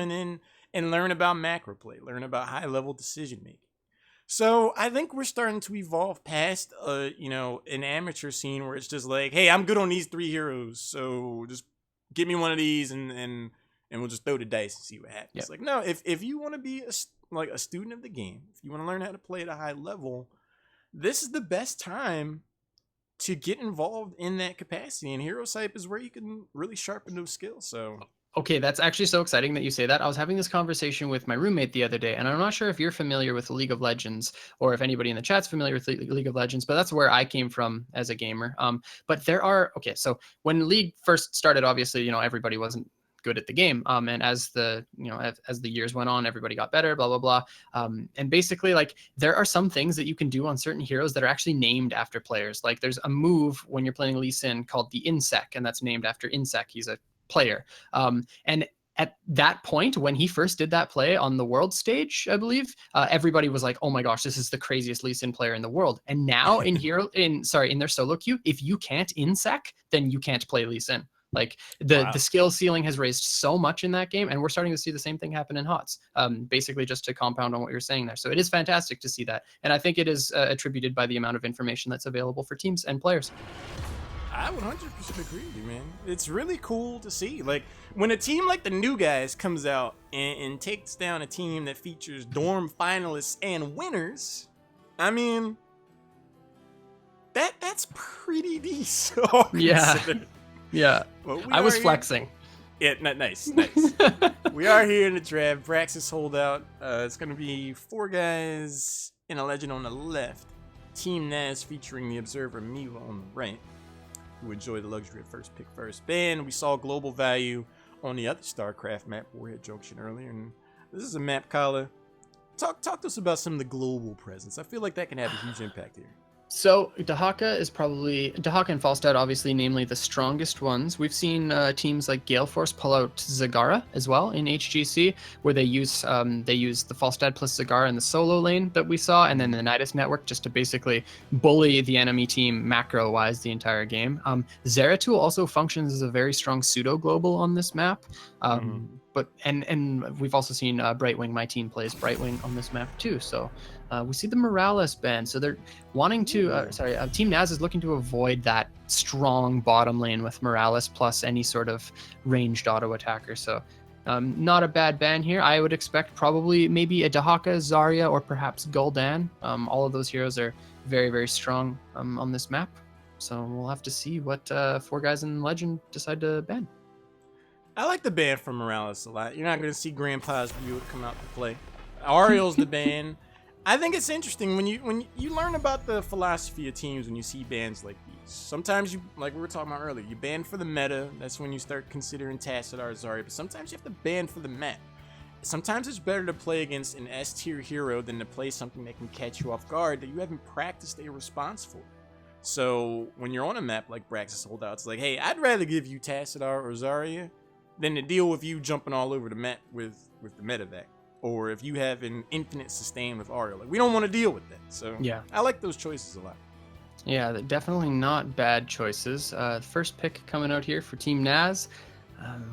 join in and learn about macro play, learn about high level decision making. So I think we're starting to evolve past, an amateur scene where it's just like, hey, I'm good on these three heroes, so just give me one of these and we'll just throw the dice and see what happens. Yep. Like, no, if you want to be a student of the game, if you want to learn how to play at a high level, this is the best time to get involved in that capacity. And Hero Type is where you can really sharpen those skills. So Okay, that's actually so exciting that you say that. I was having this conversation with my roommate the other day, and I'm not sure if you're familiar with League of Legends or if anybody in the chat's familiar with League of Legends, but that's where I came from as a gamer. But there are, okay, so when League first started, obviously, everybody wasn't good at the game. And as the, as the years went on, everybody got better, blah, blah, blah. And basically, like, there are some things that you can do on certain heroes that are actually named after players. Like, there's a move when you're playing Lee Sin called the Insec, and that's named after Insec. He's a player. And at that point, when he first did that play on the world stage, I believe, everybody was like, "Oh my gosh, this is the craziest Lee Sin player in the world." And now in their solo queue, if you can't insec, then you can't play Lee Sin. Like the skill ceiling has raised so much in that game, and we're starting to see the same thing happen in HOTS. Basically, just to compound on what you're saying there. So it is fantastic to see that, and I think it is attributed by the amount of information that's available for teams and players. I 100% agree with you, man. It's really cool to see. Like, when a team like the New Guys comes out and takes down a team that features dorm finalists and winners, I mean, that's pretty decent. Yeah. Yeah. Well, I was flexing. Yeah, nice. We are here in the draft. Braxis holdout. It's going to be 4 guys in a legend on the left. Team Naas featuring the Observer Mila on the right, who enjoy the luxury of first pick, first ban. We saw global value on the other StarCraft map, Warhead Junction, earlier, and this is a map, Kala. Talk to us about some of the global presence. I feel like that can have a huge impact here. So Dahaka and Falstad, obviously, namely the strongest ones. We've seen teams like Gale Force pull out Zagara as well in HGC, where they use the Falstad plus Zagara in the solo lane that we saw, and then the Nidus network just to basically bully the enemy team macro-wise the entire game. Zeratul also functions as a very strong pseudo global on this map. But we've also seen Brightwing. My team plays Brightwing on this map too. So we see the Morales ban. So they're wanting to. Team Naas is looking to avoid that strong bottom lane with Morales plus any sort of ranged auto attacker. So not a bad ban here. I would expect probably maybe a Dahaka, Zarya, or perhaps Gul'dan. All of those heroes are very, very strong on this map. So we'll have to see what 4 guys in Legend decide to ban. I like the ban from Morales a lot. You're not going to see Grandpa's Buick come out to play. Ariel's the ban. I think it's interesting when you learn about the philosophy of teams when you see bans like these. Sometimes you, like we were talking about earlier, you ban for the meta. That's when you start considering Tassadar or Zarya. But sometimes you have to ban for the map. Sometimes it's better to play against an S-tier hero than to play something that can catch you off guard that you haven't practiced a response for. So when you're on a map like Braxis Holdout, it's like, hey, I'd rather give you Tassadar or Zarya than to deal with you jumping all over the map with the medevac, or if you have an infinite sustain with Ariel. Like, we don't want to deal with that. So yeah, I like those choices a lot. Yeah, definitely not bad choices. First pick coming out here for Team Naas.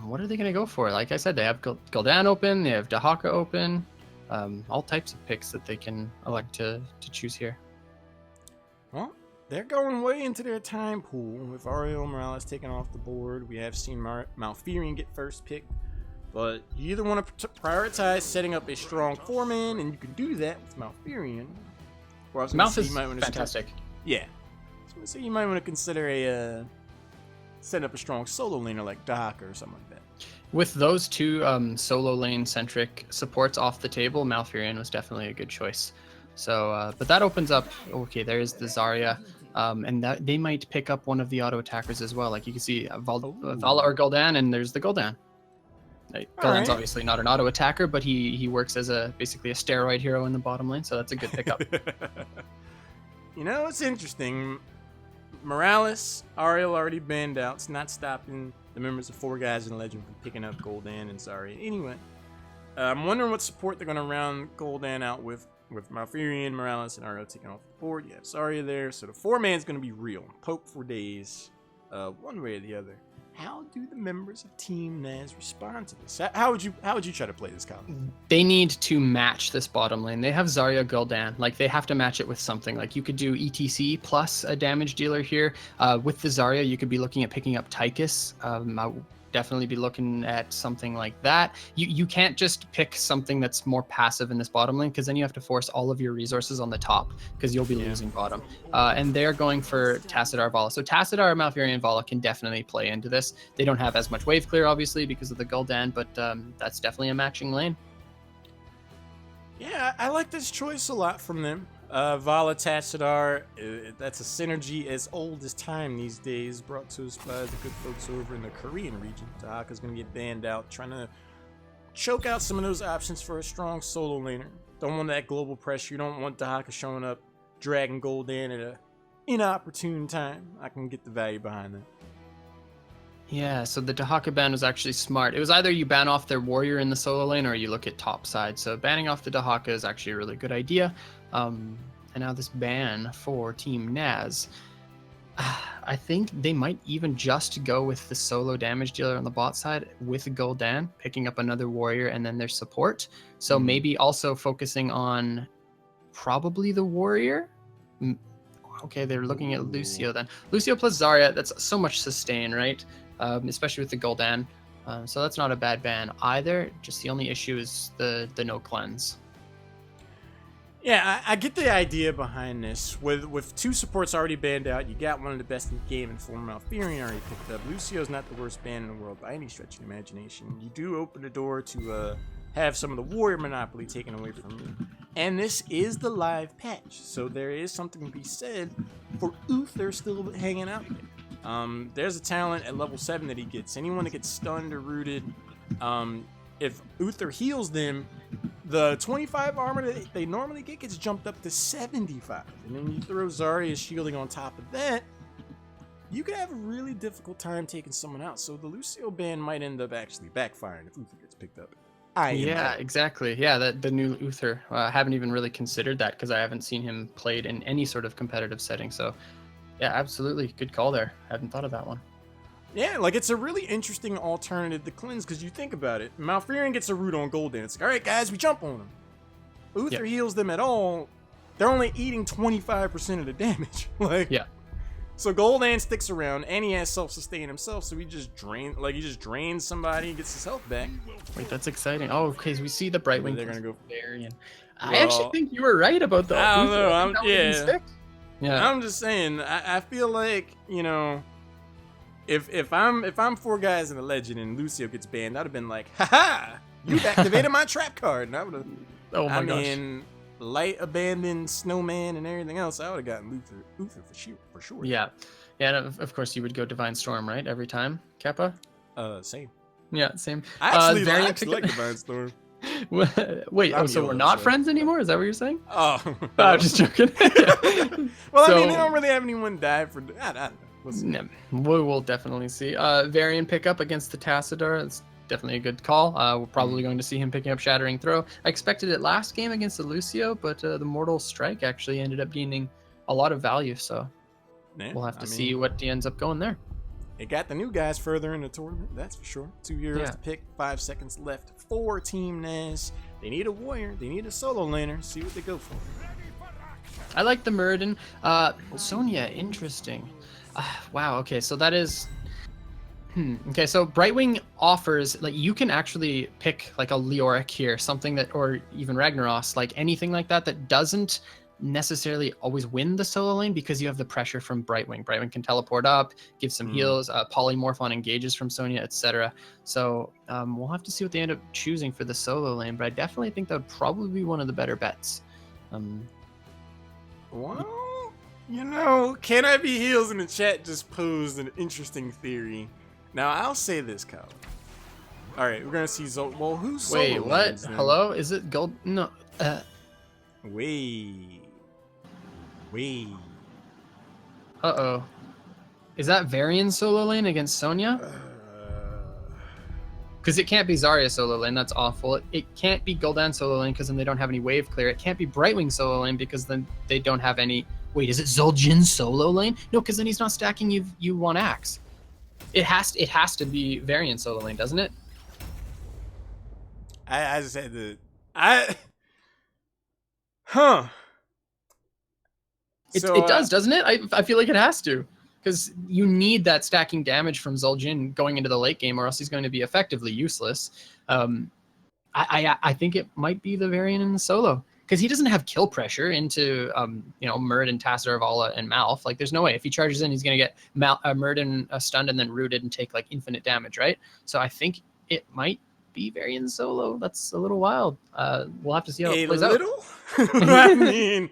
What are they going to go for? Like I said, they have Gul'dan open, they have Dahaka open, all types of picks that they can elect to choose here. Well, they're going way into their time pool with Ariel Morales taken off the board. We have seen Malfurion get first pick, but you either want to prioritize setting up a strong 4-man, and you can do that with Malfurion. Or Malf is fantastic. Yeah. So you might want to consider setting up a strong solo laner like Dahaka or something like that. With those 2 solo lane centric supports off the table, Malfurion was definitely a good choice. So, but that opens up. Okay, there is the Zarya. And that they might pick up one of the auto attackers as well. Like you can see Vala or Gul'dan, and there's the Gul'dan. Gul'dan's obviously not an auto attacker, but he works as basically a steroid hero in the bottom lane, so that's a good pickup. It's interesting. Morales, Ariel already banned out. It's not stopping the members of 4 guys in Legend from picking up Gul'dan and Zarya. Anyway, I'm wondering what support they're going to round Gul'dan out with Malfurion, Morales, and Ariel taking off the board. You have Zarya there, so the 4-man's going to be real. Poke for days, one way or the other. how do the members of Team Naas respond to this? How would you try to play this, Colin? They need to match this bottom lane. They have Zarya Gul'dan. Like, they have to match it with something. Like, you could do ETC plus a damage dealer here. With the Zarya, you could be looking at picking up Tychus. I would definitely be looking at something like that. You can't just pick something that's more passive in this bottom lane, because then you have to force all of your resources on the top, because you'll be losing bottom. And they're going for Tassadar Vala. So Tassadar, Malfurion, Vala can definitely play into this. They don't have as much wave clear, obviously, because of the Gul'dan, but that's definitely a matching lane. Yeah, I like this choice a lot from them. Vala Tassadar, that's a synergy as old as time these days, brought to us by the good folks over in the Korean region. Dahaka's going to get banned out, trying to choke out some of those options for a strong solo laner. Don't want that global pressure. You don't want Dahaka showing up, dragging Gul'dan at an inopportune time. I can get the value behind that. Yeah, so the Dahaka ban was actually smart. It was either you ban off their warrior in the solo lane, or you look at top side. So banning off the Dahaka is actually a really good idea. And now this ban for Team Naas, I think they might even just go with the solo damage dealer on the bot side with Gul'dan, picking up another warrior and then their support. So maybe also focusing on probably the warrior. Okay, they're looking at Lucio then. Lucio plus Zarya, that's so much sustain, right? Especially with the Gul'dan. So that's not a bad ban either. Just the only issue is the no cleanse. Yeah, I get the idea behind this. With two supports already banned out, you got one of the best in the game in former Malfurion already picked up. Lucio's not the worst ban in the world by any stretch of the imagination. You do open the door to have some of the warrior monopoly taken away from you. And this is the live patch, so there is something to be said for Uther still hanging out there. There's a talent at level 7 that he gets. Anyone that gets stunned or rooted, if Uther heals them, the 25 armor that they normally get gets jumped up to 75. And then you throw Zarya's shielding on top of that, you could have a really difficult time taking someone out. So the Lucio ban might end up actually backfiring if Uther gets picked up. Yeah, exactly. Yeah, the new Uther. I haven't even really considered that because I haven't seen him played in any sort of competitive setting. So yeah, absolutely. Good call there. I hadn't thought of that one. Yeah, like it's a really interesting alternative to cleanse because you think about it. Malfurion gets a root on Gul'dan. It's like, all right, guys, we jump on him. Uther heals them at all. They're only eating 25% of the damage. So Gul'dan sticks around and he has self-sustain himself, so he just drains somebody and gets his health back. Wait, that's exciting. Oh, okay, so we see the Brightwing. They're gonna go Varian. I actually think you were right about the. I don't know. Yeah. I'm just saying. I feel like, you know, if I'm 4 guys in the legend and Lucio gets banned, I'd have been like, haha, you've activated my trap card, and I would have. Oh my gosh. I mean, light abandoned snowman and everything else, I would have gotten Uther for sure. Yeah, and of course you would go Divine Storm, right? Every time, Kappa. Same. Yeah, same. I actually like Divine Storm. Wait, so we're not friends anymore? Is that what you're saying? Oh, I'm just joking. Well, I mean, they don't really have anyone die for. I don't know. We will definitely see. Varian pickup against the Tassadar. It's definitely a good call. We're probably going to see him picking up Shattering Throw. I expected it last game against the Lucio, but the Mortal Strike actually ended up gaining a lot of value. So we'll have to see what ends up going there. It got the new guys further in the tournament, that's for sure. 2 heroes to pick, 5 seconds left for Team Naas. They need a warrior, they need a solo laner. See what they go for. I like the Muradin. Sonya, interesting. Wow, okay, so that is... Okay, so Brightwing offers, like, you can actually pick, like, a Leoric here, something that, or even Ragnaros, like, anything like that that doesn't necessarily always win the solo lane because you have the pressure from Brightwing. Brightwing can teleport up, give some heals, polymorph on engages from Sonya, etc. So we'll have to see what they end up choosing for the solo lane, but I definitely think that would probably be one of the better bets. Well, you know, Can I Be Heals in the chat just posed an interesting theory. Now, I'll say this, Kyle. All right, we're going to see well, who's solo Wait, what? lanes, then? Hello? Is it gold? No. Wait. Uh-oh. Is that Varian solo lane against Sonya? Because it can't be Zarya solo lane, that's awful. It can't be Gul'dan solo lane because then they don't have any wave clear. It can't be Brightwing solo lane because then they don't have any... Wait, is it Zul'jin solo lane? No, because then he's not stacking you one axe. It has to be variant solo lane, doesn't it? I just had to. Huh. It does, doesn't it? I feel like it has to, because you need that stacking damage from Zul'jin going into the late game, or else he's going to be effectively useless. I think it might be the variant in the solo, because he doesn't have kill pressure into Murd and Tassadar, Vala, and Malf. Like, there's no way if he charges in, he's going to get Murd and stunned and then rooted and take like infinite damage, right? So I think it might be variant solo. That's a little wild. We'll have to see how it plays out. I mean,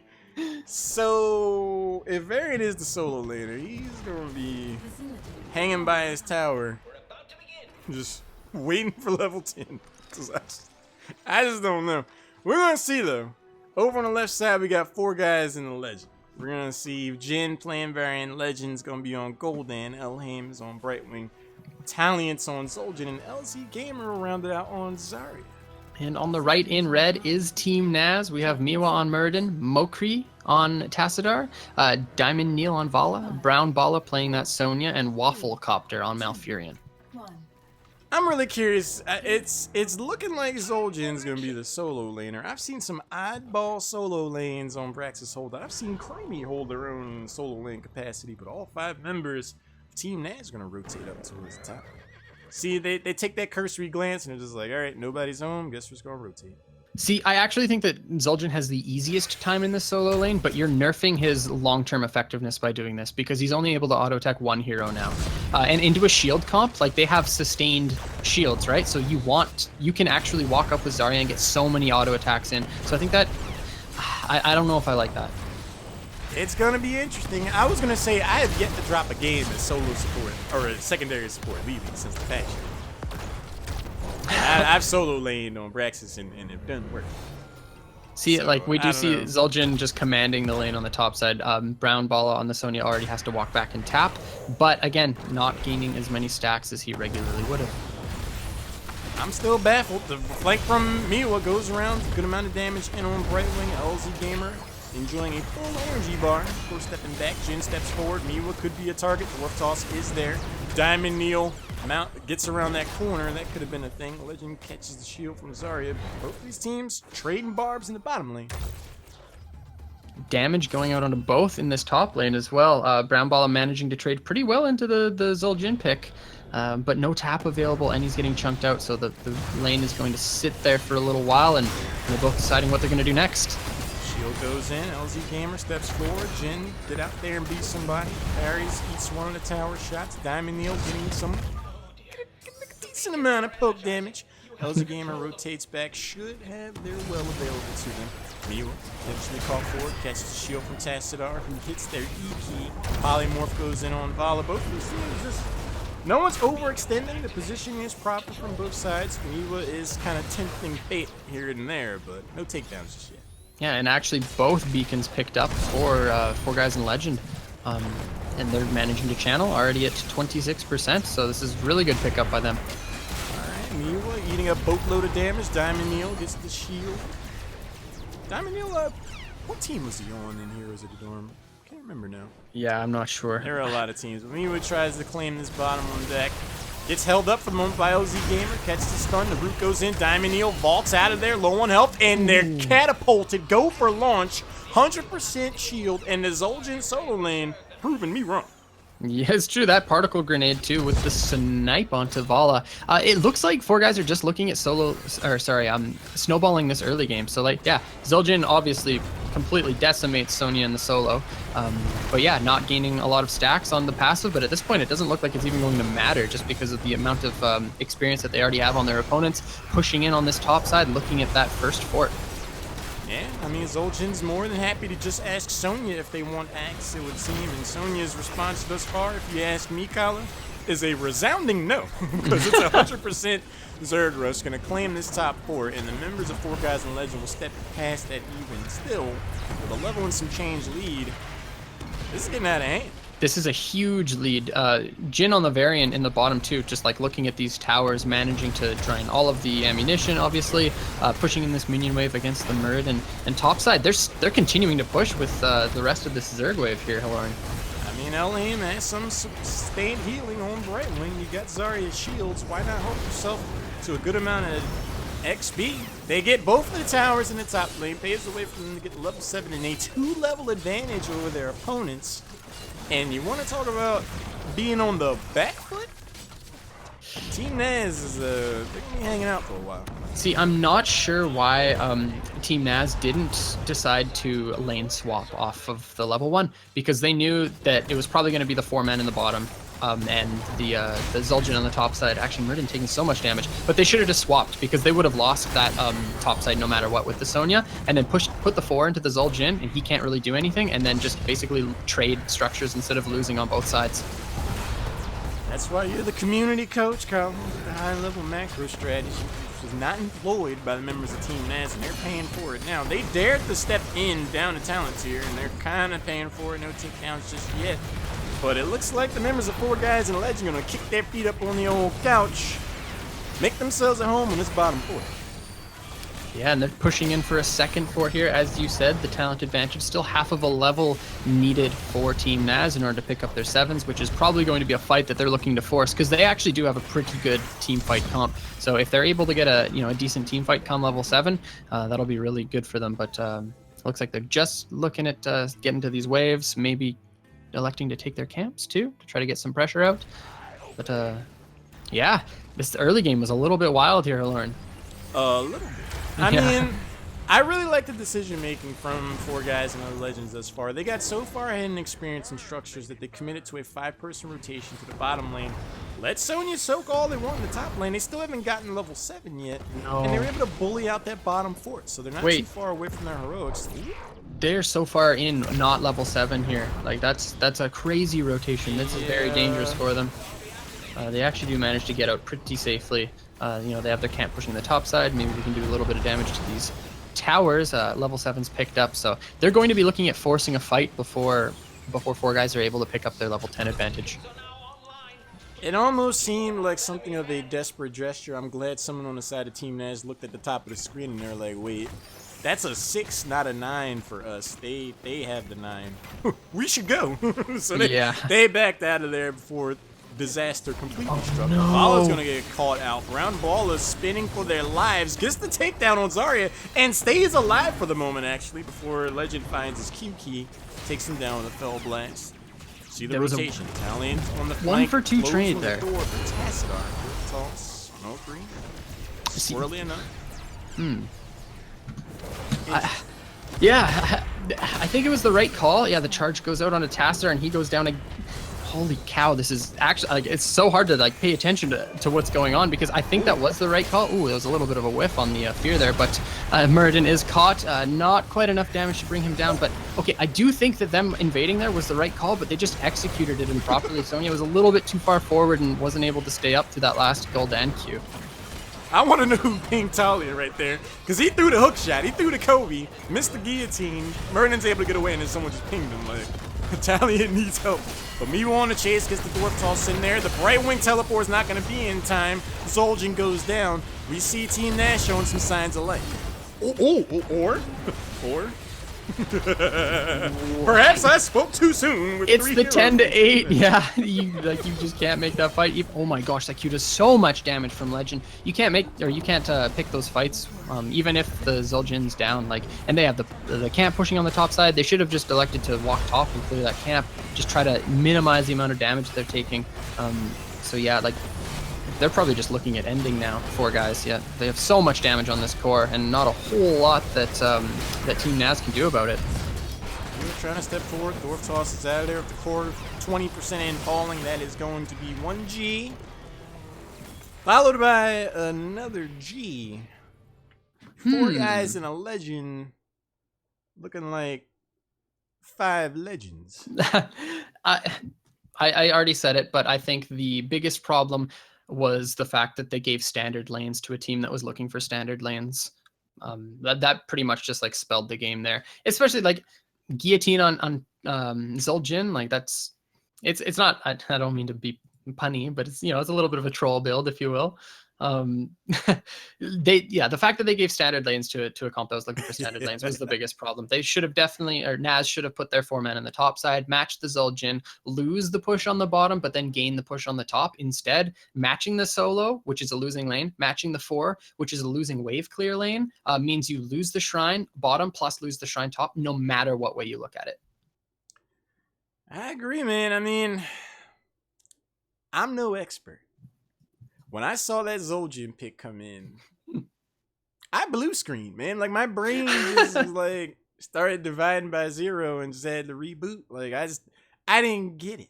so if Varian is the solo laner, he's gonna be hanging by his tower, just waiting for level 10. I just don't know. We're gonna see though. Over on the left side, we got 4 guys in the legend. We're gonna see Jin playing Variant, Legend's gonna be on Gul'dan, Elhaim is on Brightwing, Taliant's on Zul'jin, and LZ Gamer rounded out on Zarya. And on the right in red is Team Naas. We have Miwa on Muradin, Mokri on Tassadar, Diamond Neil on Vala, Brown Bala playing that Sonya, and Waffle Copter on Malfurion. I'm really curious. It's looking like Zul'jin's gonna be the solo laner. I've seen some oddball solo lanes on Braxis Holdout. I've seen Creamy hold their own solo lane capacity, but all 5 members of Team Naas are gonna rotate up towards the top. See, they take that cursory glance and they're just like, all right, nobody's home. Guess we're just gonna rotate. See, I actually think that Zul'jin has the easiest time in this solo lane, but you're nerfing his long-term effectiveness by doing this, because he's only able to auto-attack 1 hero now. And into a shield comp, like, they have sustained shields, right? So you can actually walk up with Zarya and get so many auto-attacks in. So I think that, I don't know if I like that. It's gonna be interesting. I was gonna say I have yet to drop a game as solo support, or as secondary support leaving since the patch. I've solo laned on Braxis and it doesn't work. See, so, like, we do see know. Zul'jin just commanding the lane on the top side. Brown Bala on the Sonya already has to walk back and tap, but again, not gaining as many stacks as he regularly would have. I'm still baffled. The flank from Miwa goes around, good amount of damage in on Brightwing. LZ Gamer enjoying a full energy bar. Of course, stepping back, Jin steps forward. Miwa could be a target. The Dwarf Toss is there. Diamond Neil gets around that corner. That could have been a thing. Legend catches the shield from Zarya. Both these teams trading barbs in the bottom lane. Damage going out onto both in this top lane as well. Brown Bala managing to trade pretty well into the Zul'jin pick, but no tap available, and he's getting chunked out, so the lane is going to sit there for a little while, and they're both deciding what they're going to do next. Shield goes in, LZ Gamer steps forward, Jin get out there and beat somebody, parries each one of the tower shots, Diamond Neil getting some a decent amount of poke damage. LZ Gamer rotates back, should have their well available to them. Miwa eventually caught forward, catches the shield from Tassadar, who hits their E-key. Polymorph goes in on Vala. Both of these teams just... No one's overextending. The positioning is proper from both sides. Miwa is kind of tempting fate here and there, but no takedowns just yet. Yeah, and actually both beacons picked up for 4 guys in Legend. And they're managing to channel, already at 26%, so this is really good pickup by them. Alright, Miwa eating a boatload of damage. Diamond Neil gets the shield. Diamond Neil, what team was he on in Heroes of the Dorm? I can't remember now. Yeah, I'm not sure. There are a lot of teams. But Miwa tries to claim this bottom on deck. Gets held up for the moment by LZ Gamer. Catches the stun. The root goes in. Diamond Neil vaults out of there. Low on health. And they're catapulted. Go for launch. 100% shield. And the Zul'jin solo lane proving me wrong. Yeah, it's true. That particle grenade too with the snipe onto Vala. It looks like 4 guys are just looking at snowballing this early game. So like, yeah, Zul'jin obviously completely decimates Sonya in the solo. But yeah, not gaining a lot of stacks on the passive, but at this point it doesn't look like it's even going to matter, just because of the amount of experience that they already have on their opponents, pushing in on this top side, looking at that first fort. Yeah, I mean, Zul'jin's more than happy to just ask Sonya if they want Axe, it would seem. And Sonya's response thus far, if you ask me, Kyler, is a resounding no. Because it's 100% Zerg Rush going to claim this top fort, and the members of 4 guys in Legend will step past that even. Still, with a level and some change lead, this is getting out of hand. This is a huge lead. Jin on the variant in the bottom too, just like looking at these towers, managing to drain all of the ammunition, obviously, pushing in this minion wave against the Murd, and topside, they're continuing to push with the rest of this Zerg wave here, Hilarion. I mean, And LM has some sustained healing on Brightwing. You got Zarya's shields. Why not help yourself to a good amount of XP? They get both of the towers in the top lane. Paves the way for them to get level 7 and a 2-level advantage over their opponents. And you want to talk about being on the back foot? Team Naas is they're gonna be hanging out for a while. See, I'm not sure why Team Naas didn't decide to lane swap off of the level 1, because they knew that it was probably going to be the 4-man in the bottom and the Zul'jin on the top side. Actually, Murden taking so much damage, but they should have just swapped, because they would have lost that top side no matter what with the Sonya, and then put the 4 into the Zul'jin, and he can't really do anything, and then just basically trade structures instead of losing on both sides. That's why you're the community coach, Carl. The high-level macro strategy was not employed by the members of Team Naas, and they're paying for it now. They dared to step in down to talent tier, and they're kind of paying for it. No takedowns just yet. But it looks like the members of 4 Guys in Legend are going to kick their feet up on the old couch, make themselves at home in this bottom 4. Yeah, and they're pushing in for a second 4 here. As you said, the talent advantage, still half of a level needed for Team Naas in order to pick up their 7s, which is probably going to be a fight that they're looking to force, because they actually do have a pretty good team fight comp. So if they're able to get a decent team fight come level 7, that'll be really good for them. But looks like they're just looking at getting to these waves, maybe electing to take their camps too to try to get some pressure out. But yeah, this early game was a little bit wild here, Lauren. A little bit. I mean, I really like the decision making from 4 Guys and other Legends thus far. They got so far ahead in experience and structures that they committed to a 5-person rotation to the bottom lane. Let Sonya soak all they want in the top lane. They still haven't gotten level 7 yet. No. And they're able to bully out that bottom fort, so they're not too far away from their heroics. They're so far in, not level 7 here. Like, that's a crazy rotation. This is very dangerous for them. They actually do manage to get out pretty safely. They have their camp pushing the top side. Maybe we can do a little bit of damage to these towers. Level 7's picked up, so they're going to be looking at forcing a fight before 4 Guys are able to pick up their level 10 advantage. It almost seemed like something of a desperate gesture. I'm glad someone on the side of Team Naas looked at the top of the screen and they're like, wait, that's a 6, not a 9 for us. They have the 9. We should go. So they backed out of there before disaster completely struck. No. Ballah's gonna get caught out. Brown Ballah's spinning for their lives, gets the takedown on Zarya, and stays alive for the moment, actually, before Legend finds his Q key, takes him down with a fell blast. See the rotation. Italian on the flank. 1 for 2 trade there. The door for Tassadar. Toss, no green. Swirly enough. Yeah, I think it was the right call. Yeah, the charge goes out onto Tassadar, and he goes down. Holy cow, this is actually, like, it's so hard to pay attention to what's going on, because I think that was the right call. Ooh, there was a little bit of a whiff on the fear there, but Murden is caught. Not quite enough damage to bring him down, but okay, I do think that them invading there was the right call, but they just executed it improperly. Sonya was a little bit too far forward and wasn't able to stay up to that last Gul'dan Q. I want to know who pinged Talia right there, because he threw the hook shot, he threw the Kobe, missed the guillotine. Murden's able to get away, and then someone just pinged him. Like, Talia needs help. But Miwo on the chase, gets the dwarf toss in there. The Brightwing teleport is not going to be in time. Zul'jin goes down. We see Team Naas showing some signs of life. Or perhaps I spoke too soon. With it's 3 the heroes. 10 to 8. Yeah, you just can't make that fight. Oh my gosh, that Q does so much damage from Legend. You can't pick those fights, even if the Zul'jin's down. And they have the camp pushing on the top side. They should have just elected to walk top and clear that camp. Just try to minimize the amount of damage they're taking. So yeah, they're probably just looking at ending now. 4 Guys, yeah, they have so much damage on this core, and not a whole lot that Team Naas can do about it. You're trying to step forward. Dwarf toss is out of there. With the core 20% in falling, that is going to be 1G, followed by another G. 4 Guys and a Legend, looking like 5 legends. I already said it, but I think the biggest problem was the fact that they gave standard lanes to a team that was looking for standard lanes. That pretty much just spelled the game there. Especially guillotine on Zul'jin. It's not. I don't mean to be punny, but it's it's a little bit of a troll build, if you will. Um, the fact that they gave standard lanes to a comp that was looking for standard lanes was the biggest problem. They should have definitely, or Naas should have put their 4 men on the top side, matched the Zul'jin, lose the push on the bottom, but then gain the push on the top. Instead, matching the solo, which is a losing lane, matching the 4, which is a losing wave clear lane, means you lose the shrine bottom plus lose the shrine top, no matter what way you look at it. I agree, man. I mean, I'm no expert. When I saw that Zul'jin pick come in, I blue screened, man. Like my brain just was like started dividing by 0 and just had to reboot. Like I didn't get it.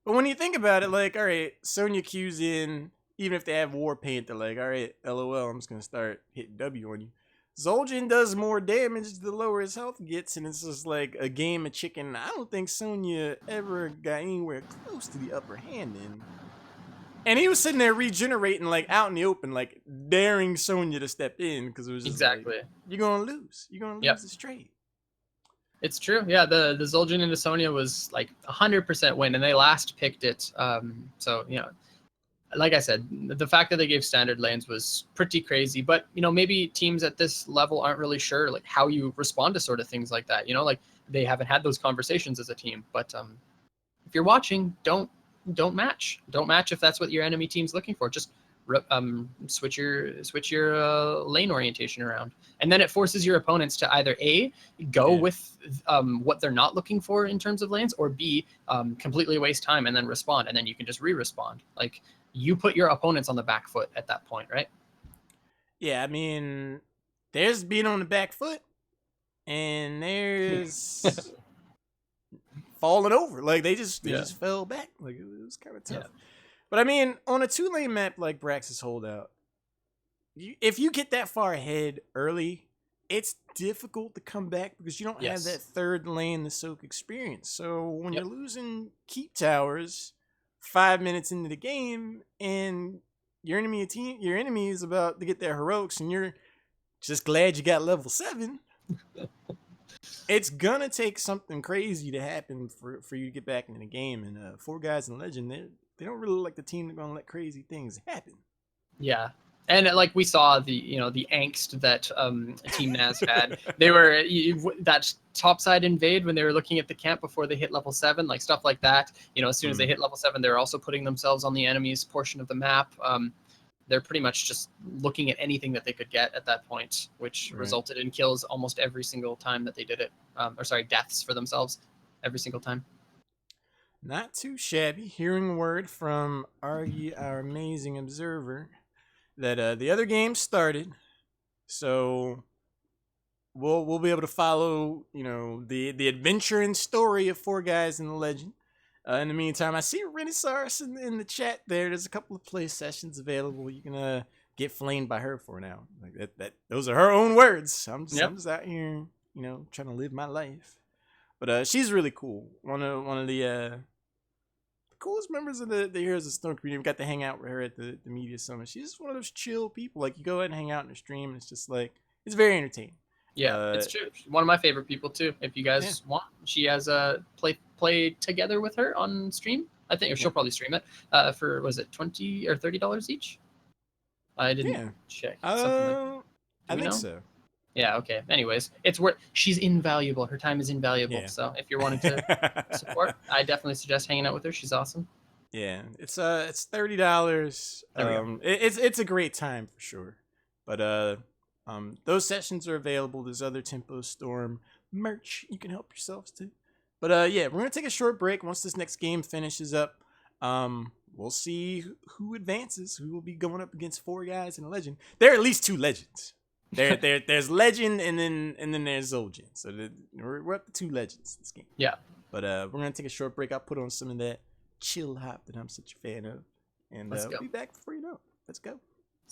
But when you think about it, like, all right, Sonya Q's in, even if they have war paint, they're like, all right, LOL, I'm just gonna start hitting W on you. Zul'jin does more damage the lower his health gets, and it's just like a game of chicken. I don't think Sonya ever got anywhere close to the upper hand in. And he was sitting there regenerating, like, out in the open, like, daring Sonya to step in, because it was just exactly. like, you're going to lose. You're going to lose this trade. It's true. Yeah, the Zul'jin into Sonya was like 100% win, and they last picked it. So, like I said, the fact that they gave standard lanes was pretty crazy. But, maybe teams at this level aren't really sure, like, how you respond to sort of things like that. Like, they haven't had those conversations as a team. But if you're watching, don't match. Don't match if that's what your enemy team's looking for. Just switch your lane orientation around, and then it forces your opponents to either A, go with what they're not looking for in terms of lanes, or B, completely waste time and then respond, and then you can just re-respond. Like, you put your opponents on the back foot at that point, right? Yeah, I mean, there's being on the back foot, and there's falling over. Like they just fell back. Like it was kind of tough. Yeah. But I mean, on a 2-lane map like Brax's Holdout, if you get that far ahead early, it's difficult to come back because you don't have that third lane to soak experience. So when you're losing keep towers 5 minutes into the game and your enemy is about to get their heroics and you're just glad you got level 7, it's gonna take something crazy to happen for you to get back into the game. And 4 Guys in Legend, they don't really like the team that gonna let crazy things happen. Yeah. And like we saw the angst that Team Naas had. They were that topside invade when they were looking at the camp before they hit level 7, like stuff like that. As soon as they hit level 7, they're also putting themselves on the enemy's portion of the map. They're pretty much just looking at anything that they could get at that point, which resulted in kills almost every single time that they did it. Deaths for themselves every single time. Not too shabby. Hearing word from Argy, our amazing observer, that the other game started, so we'll be able to follow the adventure and story of 4 Guys in the Legend. In the meantime, I see Renaissance in the chat there. There's a couple of play sessions available. You can get flamed by her for now. Like that those are her own words. I'm just out here, trying to live my life. But she's really cool. One of the coolest members of the Heroes of Storm community. We got to hang out with her at the media summit. She's just one of those chill people. Like, you go ahead and hang out in her stream, and it's just like, it's very entertaining. Yeah, it's true. She's one of my favorite people too. If you guys want, she has a play together with her on stream. I think she'll probably stream it for, was it $20 or $30 each? I didn't check. I think so. Yeah, okay. Anyways, it's worth. She's invaluable. Her time is invaluable. Yeah. So if you're wanting to support, I definitely suggest hanging out with her. She's awesome. Yeah, it's $30. It's a great time for sure. But those sessions are available. There's other Tempo Storm merch you can help yourselves to. But we're gonna take a short break. Once this next game finishes up, we'll see who advances. Who will be going up against 4 Guys in a Legend. There are at least 2 legends. There's Legend and then there's Zul'jin. So we're up to 2 legends this game. Yeah. But we're gonna take a short break. I'll put on some of that chill hop that I'm such a fan of, and we'll be back before you know it. Let's go.